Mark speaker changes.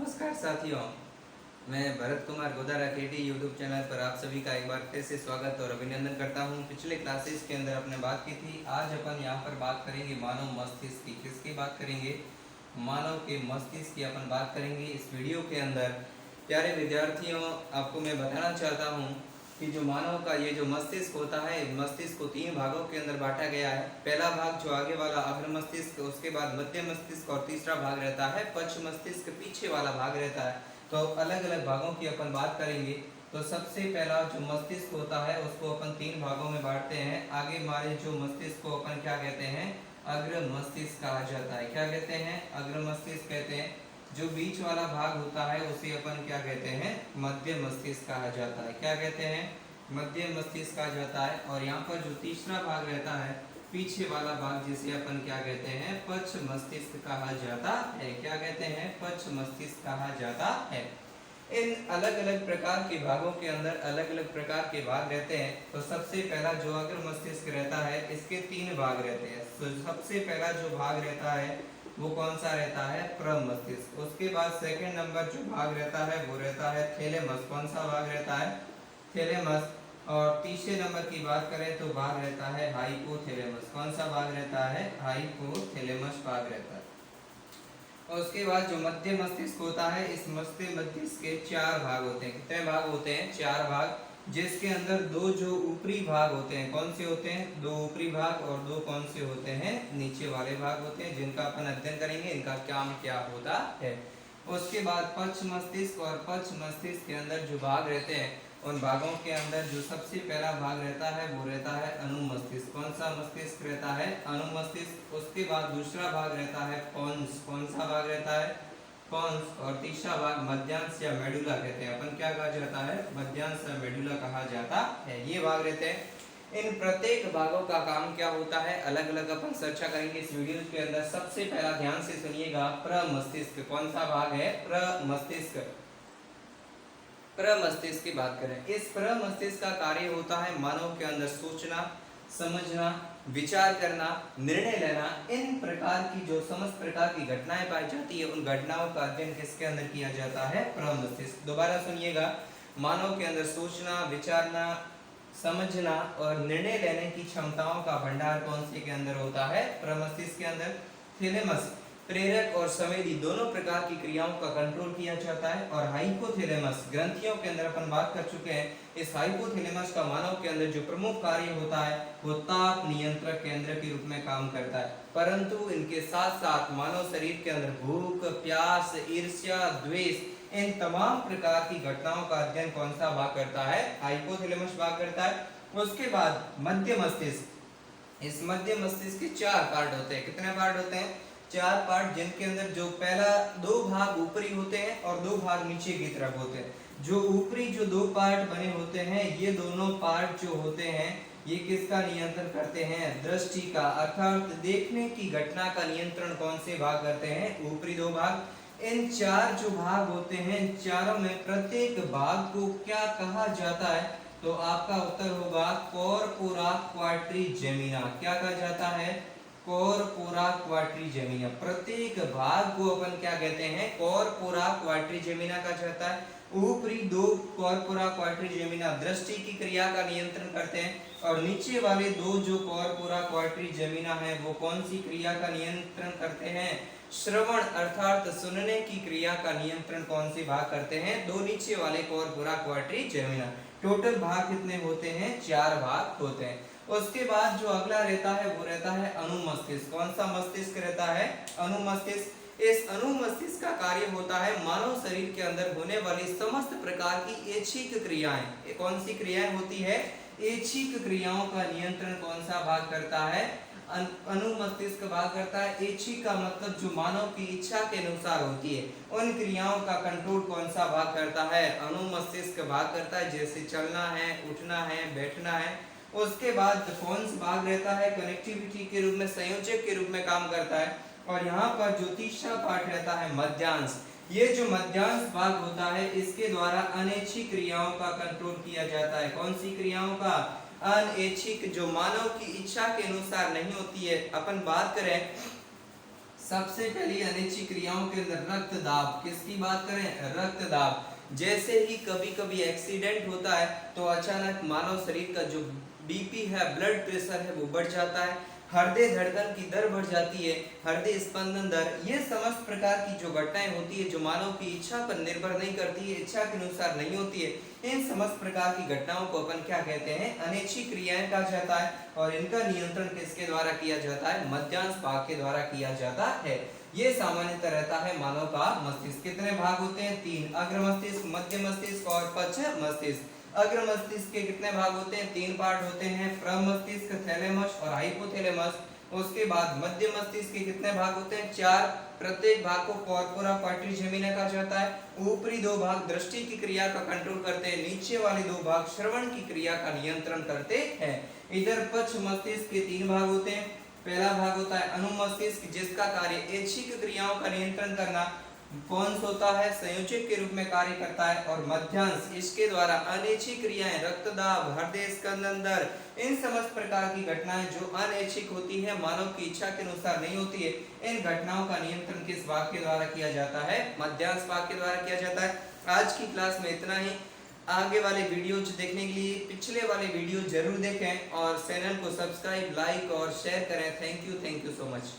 Speaker 1: नमस्कार साथियों, मैं भरत कुमार गोदारा केटी यूट्यूब चैनल पर आप सभी का एक बार फिर से स्वागत और अभिनंदन करता हूं। पिछले क्लासेस के अंदर अपने बात की थी। आज अपन यहां पर बात करेंगे मानव मस्तिष्क की। किसकी बात करेंगे? मानव के मस्तिष्क की अपन बात करेंगे इस वीडियो के अंदर। प्यारे विद्यार्थियों, आपको मैं बताना चाहता हूँ कि जो मानव का ये जो मस्तिष्क होता है, मस्तिष्क को 3 भागों के अंदर बांटा गया है। पहला भाग जो आगे वाला अग्र मस्तिष्क, उसके बाद मध्य मस्तिष्क और तीसरा भाग रहता है पश्च मस्तिष्क, पीछे वाला भाग रहता है। तो अलग अलग भागों की अपन बात करेंगे। तो सबसे पहला जो मस्तिष्क होता है उसको अपन 3 भागों में बांटते हैं। आगे हमारे जो मस्तिष्क को अपन क्या कहते हैं? अग्र मस्तिष्क कहा जाता है। क्या कहते हैं? अग्र मस्तिष्क कहते हैं। जो बीच वाला भाग होता है उसे अपन क्या कहते हैं? मध्य मस्तिष्क कहा जाता है। क्या कहते हैं? मध्य मस्तिष्क कहा जाता है। और यहाँ पर जो तीसरा भाग रहता है, पीछे वाला भाग, जिसे अपन क्या कहते हैं? पश्च मस्तिष्क कहा जाता है। क्या कहते हैं? पश्च मस्तिष्क कहा जाता है। इन अलग अलग प्रकार के भागों के अंदर अलग अलग प्रकार के भाग रहते हैं। तो सबसे पहला जो अग्र मस्तिष्क रहता है, इसके 3 भाग रहते हैं। तो सबसे पहला जो भाग रहता है वो कौन सा रहता है? प्रमस्तिष्क। उसके बाद सेकंड नंबर जो भाग रहता है वो रहता है थैलेमस। कौन सा भाग रहता है? थैलेमस। और तीसरे नंबर की बात करें तो भाग रहता है हाइपोथैलेमस। कौन सा भाग रहता है? हाइपोथैलेमस भाग रहता है। और उसके बाद जो मध्य मस्तिष्क होता है, इस मध्य मस्तिष्क के 4 भाग होते हैं। कितने भाग होते हैं? 4 भाग, जिसके अंदर 2 जो ऊपरी भाग होते हैं, कौन से होते हैं? 2 ऊपरी भाग, और 2 कौन से होते हैं? नीचे वाले भाग होते हैं, जिनका अपन अध्ययन करेंगे इनका काम क्या होता है। उसके बाद पश्च मस्तिष्क, और पश्च मस्तिष्क के अंदर जो भाग रहते हैं, उन भागों के अंदर जो सबसे पहला भाग रहता है वो रहता है अनुमस्तिष्क। कौन सा मस्तिष्क रहता है? अनुमस्तिष्क। उसके बाद दूसरा भाग रहता है पोन्स। कौन सा भाग रहता है? पोन्स। और तीसरा भाग मध्यांश या मेडुला कहते हैं। अपन क्या कहा जाता है? मध्यांश या मेडुला कहा जाता है। ये भाग रहते हैं। इन प्रत्येक भागों का काम क्या होता है, अलग अलग अपन चर्चा करेंगे इस वीडियो के अंदर। सबसे पहला ध्यान से सुनिएगा, प्रमस्तिष्क। कौन सा भाग है? प्रमस्तिष्क। प्रमस्तिष्क की बात करें, इस प्रमस्तिष्क का कार्य होता है मानव के अंदर सोचना, समझना, विचार करना, निर्णय लेना। इन प्रकार की जो समस्त प्रकार की घटनाएं पाई जाती है, उन घटनाओं का अध्ययन किसके अंदर किया जाता है? प्रमस्तिष्क। दोबारा सुनिएगा, मानव के अंदर सोचना, विचारना, समझना और निर्णय लेने की क्षमताओं का भंडार कौन से के अंदर होता है? प्रमस्तिष्क के अंदर। थैलेमस प्रेरक और संवेदी दोनों प्रकार की क्रियाओं का कंट्रोल किया जाता है। और हाइपोथैलेमस ग्रंथियों के अंदर अपन बात कर चुके हैं। इस हाइपोथैलेमस का मानव के अंदर जो प्रमुख कार्य होता है वो ताप नियंत्रक केंद्र के रूप में काम करता है। परंतु इनके साथ साथ मानव शरीर के अंदर भूख, प्यास, ईर्ष्या, द्वेष, इन तमाम प्रकार की घटनाओं का अध्ययन कौन सा भाग करता है? हाइपोथैलेमस भाग करता है। उसके बाद मध्य मस्तिष्क। इस मध्य मस्तिष्क के 4 पार्ट होते हैं। कितने पार्ट होते हैं? 4 पार्ट, जिनके अंदर जो पहला 2 भाग ऊपरी होते हैं और 2 भाग नीचे की तरफ होते हैं। जो ऊपरी जो 2 पार्ट बने होते हैं, ये दोनों पार्ट जो होते हैं ये किसका नियंत्रण करते हैं? दृष्टि का, अर्थात देखने की घटना का नियंत्रण कौन से भाग करते हैं? ऊपरी 2 भाग। इन 4 जो भाग होते हैं, चारों में प्रत्येक भाग को क्या कहा जाता है? तो आपका उत्तर होगा कॉर्पोरा क्वाड्रिजेमिना। क्या कहा जाता है? Corpora quadrigemina. प्रत्येक भाग को अपन क्या कहते हैं? कॉर्पोरा क्वाड्रिजेमिना कहा जाता है। ऊपरी 2 कॉर्पोरा क्वाड्रिजेमिना दृष्टि की क्रिया का नियंत्रण करते हैं, और नीचे वाले 2 जो कॉर्पोरा क्वाड्रिजेमिना है वो कौन सी क्रिया का नियंत्रण करते हैं? श्रवण अर्थात सुनने की क्रिया का नियंत्रण कौन से भाग करते हैं? 2 नीचे वाले कॉर्पोरा क्वाड्रिजेमिना। टोटल भाग कितने होते हैं? 4 भाग होते हैं। उसके बाद जो अगला रहता है वो रहता है अनुमस्तिष्क। कौन सा मस्तिष्क रहता है? अनुमस्तिष्क। इस अनुमस्तिष्क का कार्य होता है मानव शरीर के अंदर होने वाली समस्त प्रकार की ऐच्छिक क्रियाएं। कौन सी क्रियाएं होती है? ऐच्छिक क्रियाओं का नियंत्रण कौन सा भाग करता है? अनुमस्तिष्क भाग करता है। ऐच्छिक का मतलब जो मानव की इच्छा के अनुसार होती है, उन क्रियाओं का कंट्रोल कौन सा भाग करता है? अनुमस्तिष्क भाग करता है। जैसे चलना है, उठना है, बैठना है। उसके बाद फोन्स भाग रहता है, कनेक्टिविटी के रूप में, संयोजक के रूप में काम करता है। और यहाँ पर जो तीसरा पार्ट रहता है मध्यांश। ये जो मध्यांश भाग होता है, इसके द्वारा अनैच्छिक क्रियाओं का कंट्रोल किया जाता है। कौन सी क्रियाओं का? अनैच्छिक, जो मानव की इच्छा के अनुसार नहीं होती है। अपन बात करें सबसे पहली अनैच्छिक क्रियाओं के अंदर रक्त दाब, किसकी बात करें, रक्त दाब। जैसे ही कभी कभी एक्सीडेंट होता है तो अचानक मानव शरीर का जो बीपी है, ब्लड प्रेशर है, वो बढ़ जाता है, हृदय धड़कन की दर बढ़ जाती है, हृदय स्पंदन दर, ये समस्त प्रकार की जो घटनाएं होती है जो मानव की इच्छा पर निर्भर नहीं करती है, इच्छा के अनुसार नहीं होती है, इन समस्त प्रकार की घटनाओं को अपन क्या कहते हैं, अनैच्छिक क्रियाएं कहा जाता है। और इनका नियंत्रण किसके द्वारा किया जाता है, मध्यांश भाग के द्वारा किया जाता है। ये सामान्यतः रहता है मानव का मस्तिष्क। कितने भाग होते हैं, 3, अग्र मस्तिष्क, मध्य मस्तिष्क और पश्च मस्तिष्क। अग्र मस्तिष्क के कितने भाग होते हैं, 3 पार्ट होते हैं, प्रम मस्तिष्क, थैलेमस और हाइपोथैलेमस। उसके बाद मध्य मस्तिष्क के कितने भाग होते हैं, 4, प्रत्येक भाग को कॉर्पोरा पैट्रिसेमिना कहा जाता है। ऊपरी 2 भाग दृष्टि की क्रिया का कंट्रोल करते हैं, नीचे वाले 2 भाग श्रवण की क्रिया का नियंत्रण करते हैं। इधर पश्च मस्तिष्क के 3 भाग होते हैं। पहला भाग होता है अनुमस्तिष्क, जिसका कार्य ऐच्छिक क्रियाओं का नियंत्रण करना। कौन सा होता है, संयोजक के रूप में कार्य करता है। और मध्यांश, इसके द्वारा अनैच्छिक क्रियाएं, रक्तदाब, हृदय स्पंदन दर, इन समस्त प्रकार की घटनाएं जो अनैच्छिक होती है, मानव की इच्छा के अनुसार नहीं होती है, इन घटनाओं का नियंत्रण किस भाग के द्वारा किया जाता है, मध्यांश भाग के द्वारा किया जाता है। आज की क्लास में इतना ही। आगे वाले वीडियोज देखने के लिए पिछले वाले वीडियो जरूर देखें और चैनल को सब्सक्राइब, लाइक और शेयर करें। Thank you so much.